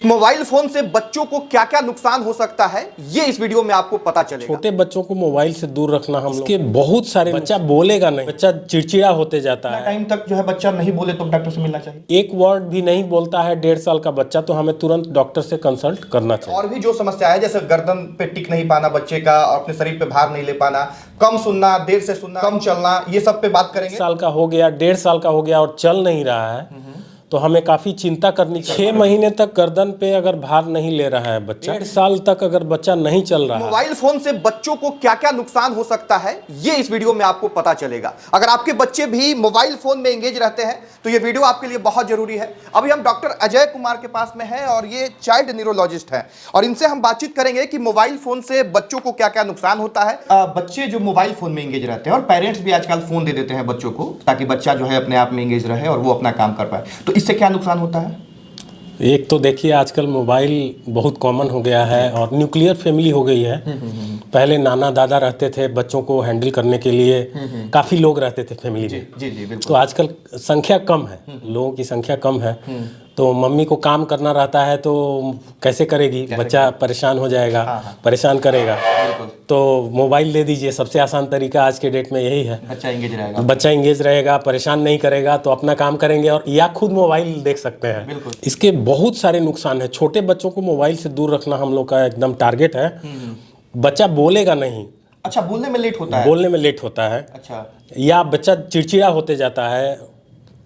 Mobile phone से बच्चों को क्या क्या नुकसान हो सकता है ये इस वीडियो में आपको पता चलेगा। छोटे बच्चों को मोबाइल से दूर रखना हम लोग के बहुत सारे बच्चा बोलेगा नहीं, बच्चा चिड़चिड़ा होते जाता है। टाइम तक जो है बच्चा नहीं बोले तो डॉक्टर से मिलना चाहिए। एक वर्ड भी नहीं बोलता है 1.5 साल का बच्चा तो हमें तुरंत डॉक्टर से कंसल्ट करना चाहिए। और भी जो समस्या है जैसे गर्दन पे टिक नहीं पाना बच्चे का और अपने शरीर पे भार नहीं ले पाना, कम सुनना, देर से सुनना, कम चलना, ये सब पे बात करेंगे। 1 साल का हो गया, 1.5 साल का हो गया और चल नहीं रहा है तो हमें काफी चिंता करनी चाहिए। 6 महीने तक गर्दन पे अगर भार नहीं ले रहा है बच्चा, 1.5 साल तक अगर बच्चा नहीं चल रहा है, मोबाइल फोन से बच्चों को क्या क्या नुकसान हो सकता है ये इस वीडियो में आपको पता चलेगा। अगर आपके बच्चे भी मोबाइल फोन में एंगेज रहते हैं तो ये वीडियो आपके लिए बहुत जरूरी है। अभी हम डॉक्टर अजय कुमार के पास में हैं और ये चाइल्ड न्यूरोलॉजिस्ट हैं और इनसे हम बातचीत करेंगे कि मोबाइल फोन से बच्चों को क्या क्या नुकसान होता है। बच्चे जो मोबाइल फोन में एंगेज रहते हैं और पेरेंट्स भी आजकल फोन दे देते हैं बच्चों को ताकि बच्चा जो है अपने आप में एंगेज रहे और वो अपना काम कर पाए, तो इससे क्या नुकसान होता है? एक तो देखिए आजकल मोबाइल बहुत कॉमन हो गया है और न्यूक्लियर फैमिली हो गई है। पहले नाना दादा रहते थे बच्चों को हैंडल करने के लिए, काफ़ी लोग रहते थे फैमिली में। जी जी बिल्कुल। तो आजकल संख्या कम है, लोगों की संख्या कम है, तो मम्मी को काम करना रहता है तो कैसे करेगी, बच्चा परेशान हो जाएगा। परेशान करेगा तो मोबाइल दे दीजिए, सबसे आसान तरीका आज के डेट में यही है। बच्चा इंगेज रहेगा, परेशान नहीं करेगा तो अपना काम करेंगे और या खुद मोबाइल देख सकते हैं। इसके बहुत सारे नुकसान है। छोटे बच्चों को मोबाइल से दूर रखना हम लोग का एकदम टारगेट है। बच्चा बोलेगा नहीं। अच्छा, बोलने में लेट होता है? बोलने में लेट होता है। अच्छा। या बच्चा चिड़चिड़ा होते जाता है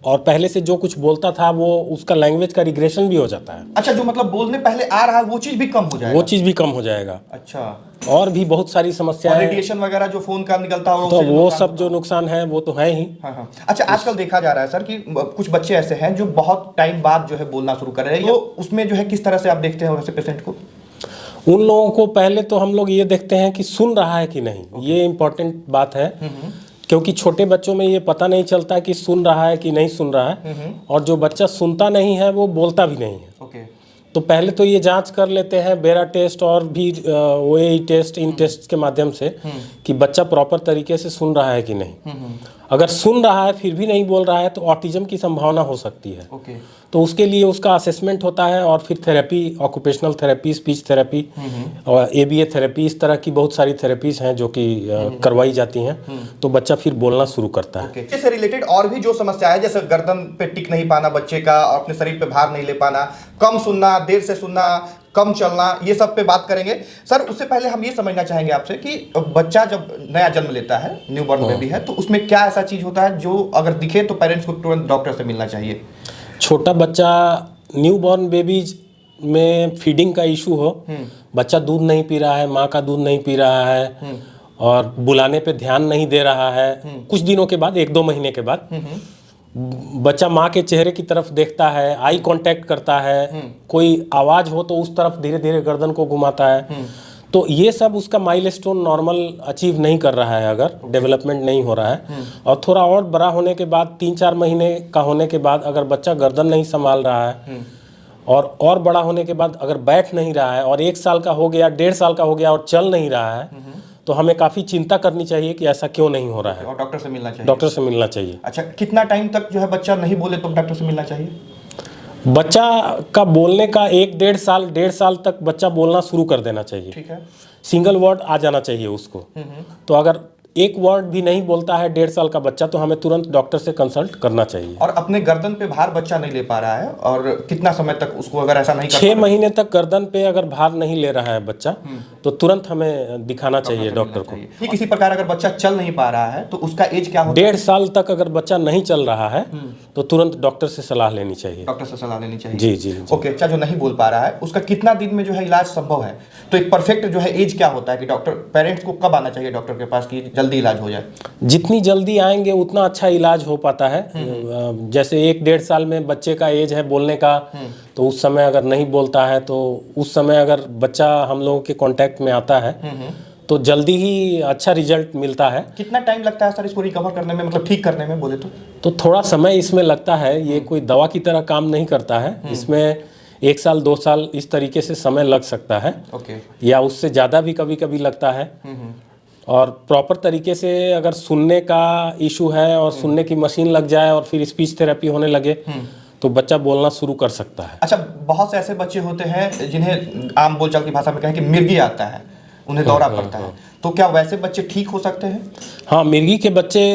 और पहले से जो कुछ बोलता था वो उसका लैंग्वेज का रिग्रेशन भी हो जाता है। अच्छा, जो मतलब बोलने पहले आ रहा है वो चीज भी कम हो जाएगा? वो चीज भी कम हो जाएगा। अच्छा। और भी बहुत सारी समस्याएं, रेडिएशन वगैरह जो फोन का निकलता है तो वो सब जो नुकसान है वो तो है ही। हाँ। अच्छा, आजकल देखा जा रहा है सर कि कुछ बच्चे ऐसे हैं जो बहुत टाइम बाद जो है बोलना शुरू कर रहे हैं, तो उसमें जो है किस तरह से आप देखते हैं वैसे पेशेंट को? उन लोगों को पहले तो हम लोग ये देखते हैं कि सुन रहा है कि नहीं। ये इम्पोर्टेंट बात है क्योंकि छोटे बच्चों में ये पता नहीं चलता कि सुन रहा है कि नहीं सुन रहा है, और जो बच्चा सुनता नहीं है वो बोलता भी नहीं है। तो पहले तो ये जांच कर लेते हैं बेरा टेस्ट और भी ओएई टेस्ट, इन टेस्ट के माध्यम से कि बच्चा प्रॉपर तरीके से सुन रहा है कि नहीं। अगर सुन रहा है फिर भी नहीं बोल रहा है तो ऑटिज्म की संभावना हो सकती है। तो उसके लिए उसका असेसमेंट होता है और फिर therapy, occupational therapy, speech therapy और एबीए थेरेपी, इस तरह की बहुत सारी थेरेपीज हैं जो कि करवाई जाती हैं। तो बच्चा फिर बोलना शुरू करता है। इससे रिलेटेड और भी जो समस्या है जैसे गर्दन पे टिक नहीं पाना बच्चे का और अपने शरीर पे भार नहीं ले पाना, कम सुनना, देर से सुनना, कम चलना, ये सब पे बात करेंगे। सर उससे पहले हम ये समझना चाहेंगे आपसे कि बच्चा जब नया जन्म लेता है, न्यूबॉर्न बेबी है, तो उसमें क्या ऐसा चीज होता है जो अगर दिखे तो पेरेंट्स को तुरंत डॉक्टर से मिलना चाहिए? छोटा बच्चा न्यूबॉर्न बेबीज में फीडिंग का इशू हो, बच्चा दूध नहीं पी रहा है, माँ का दूध नहीं पी रहा है और बुलाने पे ध्यान नहीं दे रहा है, कुछ दिनों के बाद, 1-2 महीने के बाद बच्चा माँ के चेहरे की तरफ देखता है, आई कांटेक्ट करता है, कोई आवाज़ हो तो उस तरफ धीरे धीरे गर्दन को घुमाता है, तो ये सब उसका माइलस्टोन नॉर्मल अचीव नहीं कर रहा है, अगर डेवलपमेंट नहीं हो रहा है। और थोड़ा और बड़ा होने के बाद, 3-4 महीने का होने के बाद अगर बच्चा गर्दन नहीं संभाल रहा है और बड़ा होने के बाद अगर बैठ नहीं रहा है और 1 साल का हो गया, 1.5 साल का हो गया और चल नहीं रहा है तो हमें काफ़ी चिंता करनी चाहिए कि ऐसा क्यों नहीं हो रहा है। और डॉक्टर से मिलना चाहिए? डॉक्टर से मिलना चाहिए। अच्छा, कितना टाइम तक जो है बच्चा नहीं बोले तो डॉक्टर से मिलना चाहिए? बच्चा का बोलने का 1-1.5 साल तक बच्चा बोलना शुरू कर देना चाहिए। ठीक है। सिंगल वर्ड आ जाना चाहिए उसको। तो अगर एक वर्ड भी नहीं बोलता है 1.5 साल का बच्चा तो हमें तुरंत डॉक्टर से कंसल्ट करना चाहिए। और अपने गर्दन पे भार बच्चा नहीं ले पा रहा है और कितना समय तक उसको अगर ऐसा नहीं 6 महीने तक गर्दन पे अगर भार नहीं ले रहा है बच्चा तो तुरंत हमें दिखाना चाहिए डॉक्टर को। ये किसी प्रकार अगर बच्चा चल नहीं पा रहा है तो उसका एज क्या होता है? 1.5 साल तक अगर बच्चा नहीं चल रहा है तो तुरंत डॉक्टर से सलाह लेनी चाहिए। डॉक्टर से सलाह लेनी चाहिए। जी जी। ओके, बच्चा जो नहीं बोल पा रहा है उसका कितना दिन में जो है इलाज संभव है? तो एक परफेक्ट जो है एज क्या होता है कि डॉक्टर, पेरेंट्स को कब आना चाहिए डॉक्टर के पास कि जल्दी इलाज हो जाए? जितनी जल्दी आएंगे उतना अच्छा इलाज हो पाता है। जैसे 1-1.5 साल में बच्चे का एज है बोलने का, तो उस समय अगर नहीं बोलता है तो उस समय अगर बच्चा हम लोगों के कांटेक्ट में आता है तो जल्दी ही अच्छा रिजल्ट मिलता है। कितना टाइम लगता है सर इसको रिकवर करने में, मतलब ठीक करने में बोले तो? थोड़ा समय इसमें लगता है। ये कोई दवा की तरह काम नहीं करता है। इसमें 1 साल 2 साल इस तरीके से समय लग सकता है। या उससे ज़्यादा भी कभी कभी लगता है। और प्रॉपर तरीके से अगर सुनने का इशू है और सुनने की मशीन लग जाए और फिर स्पीच थेरेपी होने लगे तो बच्चा बोलना शुरू कर सकता है। अच्छा, बहुत से ऐसे बच्चे होते हैं जिन्हें आम बोलचाल की भाषा में कहें कि मिर्गी आता है, उन्हें दौरा पड़ता है, तो क्या वैसे बच्चे ठीक हो सकते हैं? हाँ, मिर्गी के बच्चे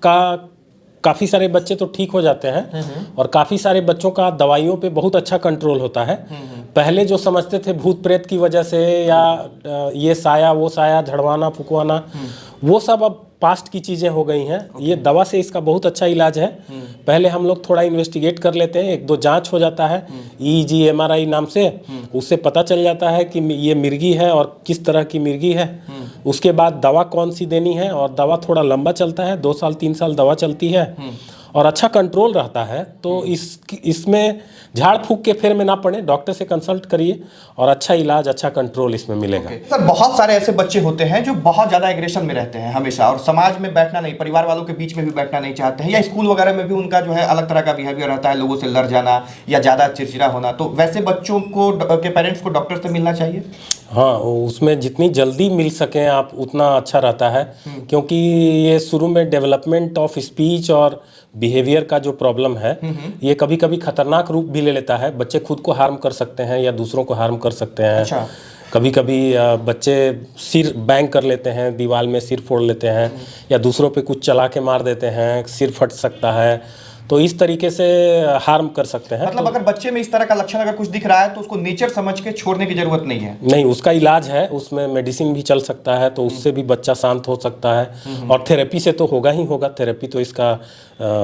का काफ़ी सारे बच्चे तो ठीक हो जाते हैं और काफ़ी सारे बच्चों का दवाइयों पे बहुत अच्छा कंट्रोल होता है। पहले जो समझते थे भूत प्रेत की वजह से या ये साया वो साया झड़वाना फुकवाना, वो सब अब पास्ट की चीज़ें हो गई हैं। ये दवा से इसका बहुत अच्छा इलाज है। पहले हम लोग थोड़ा इन्वेस्टिगेट कर लेते हैं, 1-2 जांच हो जाता है EEG MRI नाम से, उससे पता चल जाता है कि ये मिर्गी है और किस तरह की मिर्गी है। उसके बाद दवा कौन सी देनी है, और दवा थोड़ा लंबा चलता है, 2 साल 3 साल दवा चलती है और अच्छा कंट्रोल रहता है। तो इसमें झाड़ फूक के फेर में ना पड़े, डॉक्टर से कंसल्ट करिए और अच्छा इलाज अच्छा कंट्रोल इसमें मिलेगा। सर, बहुत सारे ऐसे बच्चे होते हैं जो बहुत ज़्यादा एग्रेशन में रहते हैं हमेशा, और समाज में बैठना नहीं, परिवार वालों के बीच में भी बैठना नहीं चाहते हैं, या स्कूल वगैरह में भी उनका जो है अलग तरह का बिहेवियर रहता है, लोगों से लड़ जाना या ज़्यादा चिड़चिड़ा होना। तो वैसे बच्चों को के पेरेंट्स को डॉक्टर से मिलना चाहिए? हाँ, उसमें जितनी जल्दी मिल सकें आप उतना अच्छा रहता है, क्योंकि ये शुरू में डेवलपमेंट ऑफ स्पीच और बिहेवियर का जो प्रॉब्लम है, ये कभी कभी खतरनाक रूप भी ले लेता है। बच्चे खुद को हार्म कर सकते हैं या दूसरों को हार्म कर सकते हैं। अच्छा। कभी कभी बच्चे सिर बैंग कर लेते हैं, दीवार में सिर फोड़ लेते हैं, या दूसरों पे कुछ चला के मार देते हैं, सिर फट सकता है। तो इस तरीके से हार्म कर सकते हैं। मतलब अगर बच्चे में इस तरह का लक्षण अगर कुछ दिख रहा है तो उसको नेचर समझ के छोड़ने की जरूरत नहीं है? नहीं, उसका इलाज है, उसमें मेडिसिन भी चल सकता है, तो उससे भी बच्चा शांत हो सकता है। और थेरेपी से तो होगा ही होगा, थेरेपी तो इसका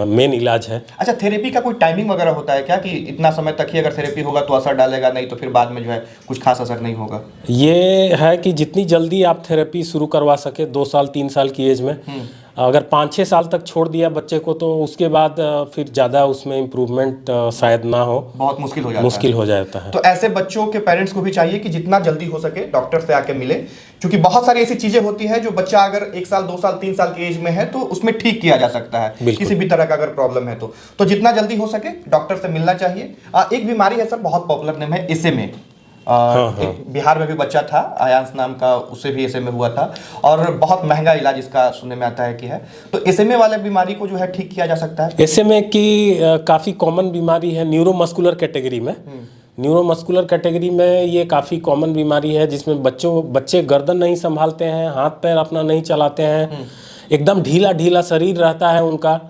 मेन इलाज है। अच्छा, थेरेपी का कोई टाइमिंग वगैरह होता है क्या, कि इतना समय तक ही अगर थेरेपी होगा तो असर डालेगा, नहीं तो फिर बाद में जो है कुछ खास असर नहीं होगा? ये है कि जितनी जल्दी आप थेरेपी शुरू करवा सके, 2 साल 3 साल की एज में, अगर 5-6 साल तक छोड़ दिया बच्चे को तो उसके बाद फिर ज़्यादा उसमें इम्प्रूवमेंट शायद ना हो, बहुत मुश्किल हो जाता है। तो ऐसे बच्चों के पेरेंट्स को भी चाहिए कि जितना जल्दी हो सके डॉक्टर से आके मिले, क्योंकि बहुत सारी ऐसी चीजें होती हैं जो बच्चा अगर 1 साल 2 साल 3 साल की एज में है तो उसमें ठीक किया जा सकता है, किसी भी तरह का अगर प्रॉब्लम है तो जितना जल्दी हो सके डॉक्टर से मिलना चाहिए। एक बीमारी है सर, बहुत पॉपुलर नेम है SMA। एक बिहार में भी बच्चा था आयांश नाम का, उससे भी SMA हुआ था, और बहुत महंगा इलाज इसका सुनने में आता है कि है। तो SMA वाले बीमारी को जो है ठीक किया जा सकता है? SMA की काफ़ी कॉमन बीमारी है न्यूरोमस्कुलर कैटेगरी में। न्यूरोमस्कुलर कैटेगरी में ये काफ़ी कॉमन बीमारी है, जिसमें बच्चे गर्दन नहीं संभालते हैं, हाथ पैर अपना नहीं चलाते हैं, एकदम ढीला ढीला शरीर रहता है उनका।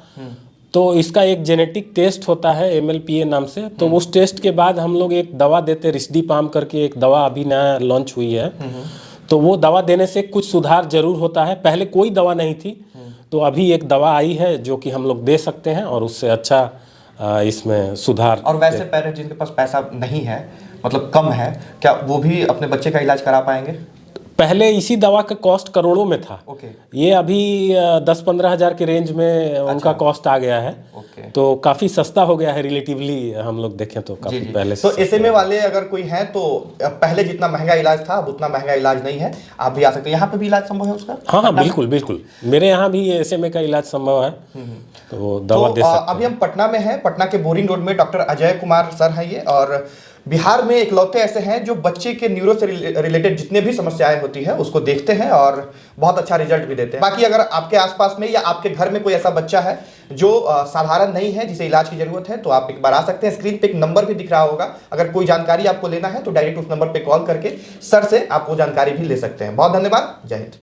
तो इसका एक जेनेटिक टेस्ट होता है MLPA नाम से। तो उस टेस्ट के बाद हम लोग एक दवा देते, रिस्डीपाम करके एक दवा अभी नया लॉन्च हुई है। तो वो दवा देने से कुछ सुधार जरूर होता है। पहले कोई दवा नहीं थी, तो अभी एक दवा आई है जो कि हम लोग दे सकते हैं और उससे अच्छा इसमें सुधार। और वैसे पेरेंट्स जिनके पास पैसा नहीं है, मतलब कम है, क्या वो भी अपने बच्चे का इलाज करा पाएंगे? पहले इसी दवा का कॉस्ट करोड़ों में था। ये अभी 10-15 हज़ार के रेंज में उनका कॉस्ट आ गया है। तो काफ़ी सस्ता हो गया है रिलेटिवली, हम लोग देखें तो काफ़ी पहले से। तो SMA वाले अगर कोई हैं तो पहले जितना महंगा इलाज था अब उतना महंगा इलाज नहीं है, आप भी आ सकते हैं। यहाँ पे भी इलाज संभव है उसका? हाँ, बिल्कुल बिल्कुल, मेरे यहाँ भी SMA का इलाज संभव है, तो दवा दे सकते हैं। अभी हम पटना में हैं, पटना के बोरिंग रोड में डॉक्टर अजय कुमार सर हैं ये, और बिहार में इकलौते ऐसे हैं जो बच्चे के न्यूरो से रिलेटेड जितने भी समस्याएं होती है उसको देखते हैं और बहुत अच्छा रिजल्ट भी देते हैं। बाकी अगर आपके आसपास में या आपके घर में कोई ऐसा बच्चा है जो साधारण नहीं है, जिसे इलाज की जरूरत है, तो आप एक बार आ सकते हैं। स्क्रीन पे एक नंबर भी दिख रहा होगा, अगर कोई जानकारी आपको लेना है तो डायरेक्ट उस नंबर पे कॉल करके सर से आप वो जानकारी भी ले सकते हैं। बहुत धन्यवाद, जय हिंद।